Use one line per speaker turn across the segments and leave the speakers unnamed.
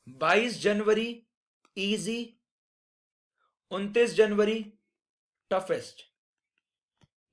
22 जनवरी easy, 29 जनवरी toughest.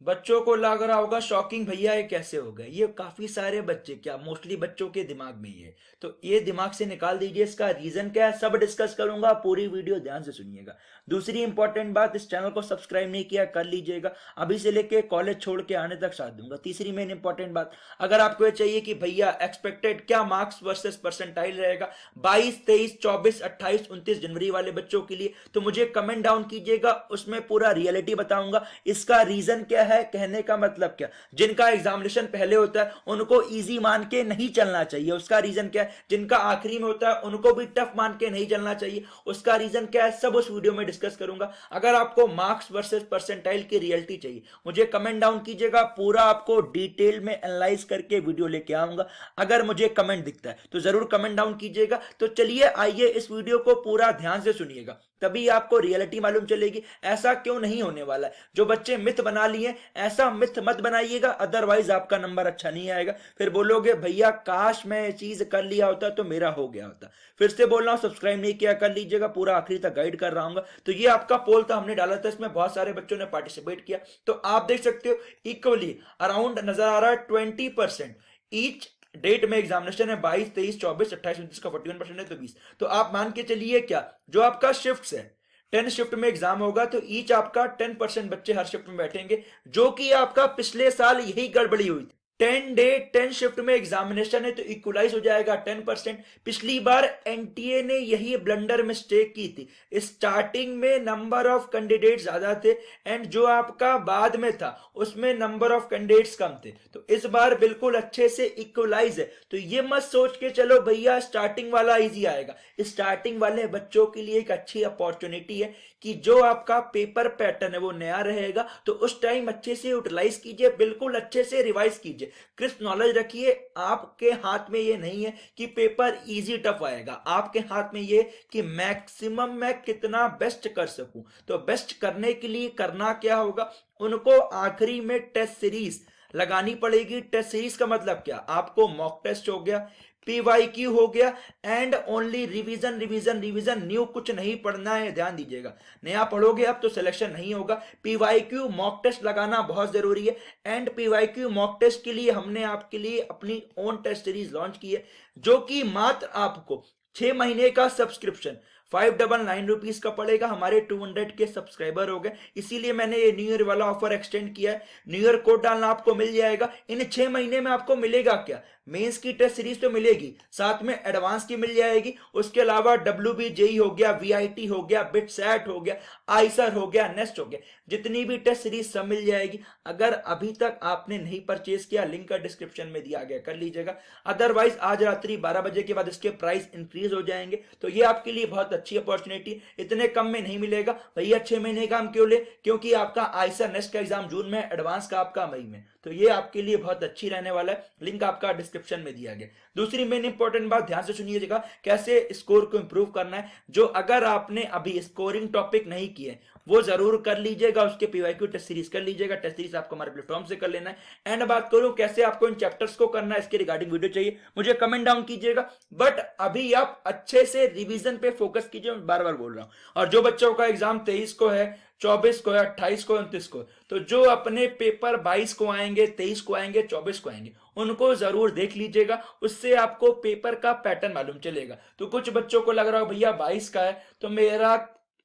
बच्चों को लग रहा होगा शॉकिंग, भैया ये कैसे हो गए, ये काफी सारे बच्चे, क्या मोस्टली बच्चों के दिमाग में ही है, तो ये दिमाग से निकाल दीजिए। इसका रीजन क्या है सब डिस्कस करूंगा, पूरी वीडियो ध्यान से सुनिएगा। दूसरी इंपॉर्टेंट बात, इस चैनल को सब्सक्राइब नहीं किया कर लीजिएगा, अभी से लेके कॉलेज छोड़ के आने तक साथ दूंगा। तीसरी मेन इंपॉर्टेंट बात, अगर आपको ये चाहिए कि भैया एक्सपेक्टेड क्या मार्क्स वर्सेस परसेंटाइल रहेगा 22, 23, 24, 28, 29 जनवरी वाले बच्चों के लिए, तो मुझे कमेंट डाउन कीजिएगा, उसमें पूरा रियलिटी बताऊंगा। इसका रीजन क्या है, कहने का मतलब क्या, जिनका एग्जामिनेशन पहले होता है उनको इजी मान के नहीं चलना चाहिए, उसका रीजन क्या है, जिनका आखिरी में होता है उनको भी टफ मान के नहीं चलना चाहिए, उसका रीजन क्या है, सब उस वीडियो में डिस्कस करूंगा। अगर आपको मार्क्स वर्सेस परसेंटाइल की रियलिटी चाहिए, मुझे कमेंट डाउन कीजिएगा, पूरा आपको डिटेल में एनालाइज करके वीडियो लेके आऊंगा। अगर मुझे कमेंट दिखता है तो जरूर कमेंट डाउन कीजिएगा। तो चलिए आइए इस वीडियो को पूरा ध्यान से सुनिएगा, तभी आपको रियलिटी मालूम चलेगी ऐसा क्यों नहीं होने वाला है। जो बच्चे मिथ बना लिए ऐसा मिथ मत बनाइएगा, अदरवाइज आपका नंबर अच्छा नहीं आएगा, फिर बोलोगे भैया काश मैं ये चीज कर लिया होता तो मेरा हो गया होता। फिर से बोल रहा हूं, सब्सक्राइब नहीं किया कर लीजिएगा, पूरा आखिरी तक गाइड कर रहा हूं। तो ये आपका पोल था, हमने डाला था, इसमें बहुत सारे बच्चों ने पार्टिसिपेट किया, तो आप देख सकते हो इक्वली अराउंड नजर आ रहा है 20% ईच डेट में एग्जामिनेशन है। 22, 23, 24, 28, 29 का 41% है, तो 20। तो आप मान के चलिए क्या, जो आपका शिफ्ट है 10 शिफ्ट में एग्जाम होगा, तो ईच आपका 10% बच्चे हर शिफ्ट में बैठेंगे, जो कि आपका पिछले साल यही गड़बड़ी हुई थी। 10 डे 10 शिफ्ट में एग्जामिनेशन है, तो इक्वलाइज हो जाएगा 10%। पिछली बार एनटीए ने यही ब्लंडर मिस्टेक की थी, स्टार्टिंग में नंबर ऑफ कैंडिडेट ज्यादा थे एंड जो आपका बाद में था उसमें नंबर ऑफ कैंडिडेट्स कम थे। तो इस बार बिल्कुल अच्छे से इक्वलाइज है, तो ये मत सोच के चलो भैया स्टार्टिंग वाला इजी आएगा। स्टार्टिंग वाले बच्चों के लिए एक अच्छी अपॉर्चुनिटी है कि जो आपका पेपर पैटर्न है वो नया रहेगा, तो उस टाइम अच्छे से यूटिलाइज कीजिए, बिल्कुल अच्छे से रिवाइज कीजिए, क्रिस्प नॉलेज रखिए। आपके हाथ में ये नहीं है कि पेपर इजी टफ आएगा, आपके हाथ में ये कि मैक्सिमम मैं कितना बेस्ट कर सकूं। तो बेस्ट करने के लिए करना क्या होगा, उनको आखिरी में टेस्ट सीरीज लगानी पड़ेगी। टेस्ट सीरीज का मतलब क्या, आपको मॉक टेस्ट हो गया, पीवाईक्यू हो गया, and only revision revision revision, new कुछ नहीं पढ़ना है, ध्यान दीजिएगा। नया पढ़ोगे अब तो सिलेक्शन नहीं होगा, पीवाईक्यू मॉक टेस्ट लगाना बहुत जरूरी है। एंड पीवाईक्यू मॉक टेस्ट के लिए हमने आपके लिए अपनी ओन टेस्ट सीरीज लॉन्च की है, जो कि मात्र आपको 6 महीने का सब्सक्रिप्शन 599 रुपीज का पड़ेगा। हमारे 200 के सब्सक्राइबर हो गए, इसीलिए मैंने ये न्यू ईयर वाला ऑफर एक्सटेंड किया है। न्यू ईयर कोड डालना आपको मिल जाएगा। इन 6 महीने में आपको मिलेगा क्या, मेंस की टेस्ट सीरीज तो मिलेगी, साथ में एडवांस की मिल जाएगी, उसके अलावा WBJE हो गया, VIT हो गया, बिटसैट हो गया, आइसर हो गया, नेस्ट हो गया, जितनी भी टेस्ट सीरीज सब मिल जाएगी। अगर अभी तक आपने नहीं परचेज किया, लिंक का डिस्क्रिप्शन में दिया गया, कर लीजिएगा। अदरवाइज आज रात्रि 12 बजे के बाद इसके प्राइस इंक्रीज हो जाएंगे, तो ये आपके लिए बहुत अच्छी अपॉर्चुनिटी, इतने कम में नहीं मिलेगा भैया। 6 महीने का हम क्यों ले, क्योंकि आपका आइसर नेस्ट का एग्जाम जून में, एडवांस का आपका मई में, तो ये आपके लिए बहुत अच्छी रहने वाला है। लिंक आपका डिस्क्रिप्शन में दिया गया। दूसरी मेन इंपॉर्टेंट बात, ध्यान से सुनिएगा, कैसे स्कोर को इंप्रूव करना है। जो अगर आपने अभी स्कोरिंग टॉपिक नहीं किए वो जरूर कर लीजिएगा, उसके पीवाईक्यू टेस्ट सीरीज कर लीजिएगा। टेस्ट सीरीज आपको हमारे प्लेटफॉर्म से कर लेना है। एंड बात करूं कैसे आपको इन चैप्टर्स को करना है, इसके रिगार्डिंग वीडियो चाहिए मुझे कमेंट डाउन कीजिएगा, बट अभी आप अच्छे से रिवीजन पे फोकस कीजिए, मैं बार बार बोल रहा हूं। और जो बच्चों का एग्जाम 23 को है, 24 को है, 28 को, 29 को, तो जो अपने पेपर 22 को आएंगे, 23 को आएंगे, 24 को आएंगे, उनको जरूर देख लीजिएगा, उससे आपको पेपर का पैटर्न मालूम चलेगा। तो कुछ बच्चों को लग रहा हो भैया 22 का है तो मेरा,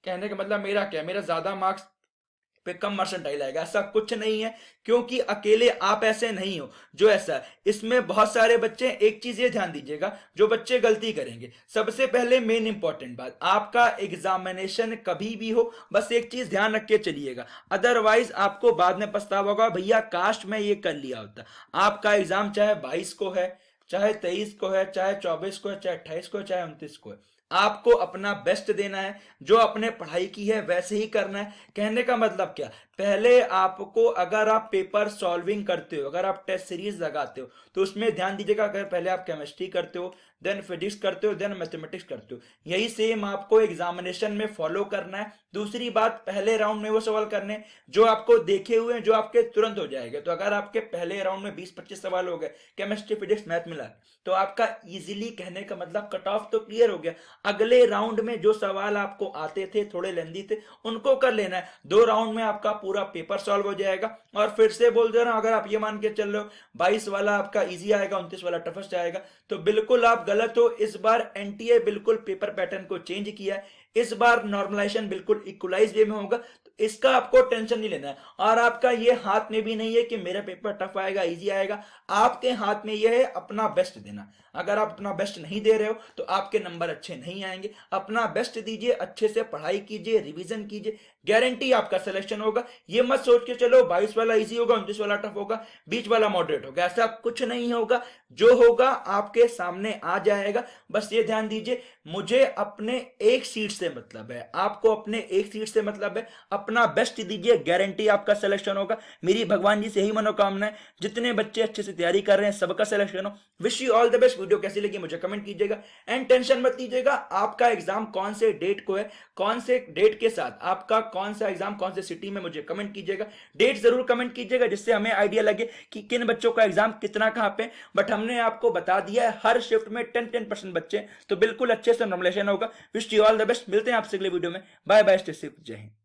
कहने का मतलब मेरा क्या, मेरा ज्यादा मार्क्स पे कम परसेंटाइल आएगा, ऐसा कुछ नहीं है, क्योंकि अकेले आप ऐसे नहीं हो जो ऐसा है। इसमें बहुत सारे बच्चे, एक चीज ये ध्यान दीजिएगा, जो बच्चे गलती करेंगे, सबसे पहले मेन इंपॉर्टेंट बात, आपका एग्जामिनेशन कभी भी हो बस एक चीज ध्यान रख के चलिएगा, अदरवाइज आपको बाद में पछतावा होगा, भैया काश मैं ये कर लिया होता। आपका एग्जाम चाहे 22 को है, चाहे 23 को है, चाहे 24 को है, चाहे 28 को है, चाहे 29 को है, आपको अपना बेस्ट देना है, जो आपने पढ़ाई की है वैसे ही करना है। कहने का मतलब क्या, पहले आपको, अगर आप पेपर सॉल्विंग करते हो, अगर आप टेस्ट सीरीज लगाते हो, तो उसमें ध्यान दीजिएगा, अगर पहले आप केमिस्ट्री करते हो, देन फिजिक्स करते हो, देन मैथमेटिक्स करते हो। यही सेम आपको एग्जामिनेशन में फॉलो करना है। दूसरी बात, पहले राउंड में वो सवाल करने जो आपको देखे हुए हैं, जो आपके तुरंत हो जाएंगे। तो अगर आपके पहले राउंड में 20-25 सवाल हो गए केमिस्ट्री फिजिक्स मैथ मिला, तो आपका इजीली, कहने का मतलब कट ऑफ तो क्लियर हो गया। अगले राउंड में जो सवाल आपको आते थे, थोड़े लेंदी थे, उनको कर लेना है। 2 राउंड में आपका पूरा पेपर सॉल्व हो जाएगा। और फिर से बोल दे रहा हूं, अगर आप ये मान के चल रहे हो 22 वाला आपका इजी आएगा, 29 वाला टफेस्ट आएगा, तो बिल्कुल आप गलत हो। इस बार एनटीए बिल्कुल पेपर पैटर्न को चेंज किया है। इस बार नॉर्मलाइजेशन बिल्कुल इक्वलाइज वे में होगा, तो इसका आपको टेंशन नहीं लेना है। और आपका ये हाथ में भी नहीं है कि मेरा पेपर टफ आएगा इजी आएगा। आपके हाथ में यह है अपना बेस्ट देना। अगर आप अपना बेस्ट नहीं दे रहे हो तो आपके नंबर अच्छे नहीं आएंगे। अपना बेस्ट दीजिए, अच्छे से पढ़ाई कीजिए, रिवीजन कीजिए, गारंटी आपका सिलेक्शन होगा। ये मत सोच के चलो 22 वाला इजी होगा, 29 वाला टफ होगा, 20 वाला मॉडरेट होगा, ऐसा कुछ नहीं होगा। जो होगा आपके सामने आ जाएगा। बस ये ध्यान दीजिए, मुझे अपने एक सीट से मतलब है, आपको अपने एक सीट से मतलब है। अपना बेस्ट दीजिए, गारंटी आपका सिलेक्शन होगा। मेरी भगवान जी से यही मनोकामना है, जितने बच्चे अच्छे से तैयारी कर रहे हैं सबका सिलेक्शन हो। Wish you all the best. Video कैसी लगी मुझे कमेंट कीजिएगा। एंड टेंशन मत लीजिएगा, आपका एग्जाम कौन से डेट को है, कौन से डेट के साथ आपका कौन सा एग्जाम कौन से सिटी में, मुझे कमेंट कीजिएगा। डेट जरूर कमेंट कीजिएगा, जिससे हमें आइडिया लगे कि किन बच्चों का एग्जाम कितना कहां पे। बट हमने आपको बता दिया है हर शिफ्ट में 10% बच्चे, तो बिल्कुल अच्छे से नॉर्मलाइजेशन होगा। Wish you all the best. मिलते हैं आपसे अगले वीडियो में। बाय बाय, स्टे सेफ, जय हिंद।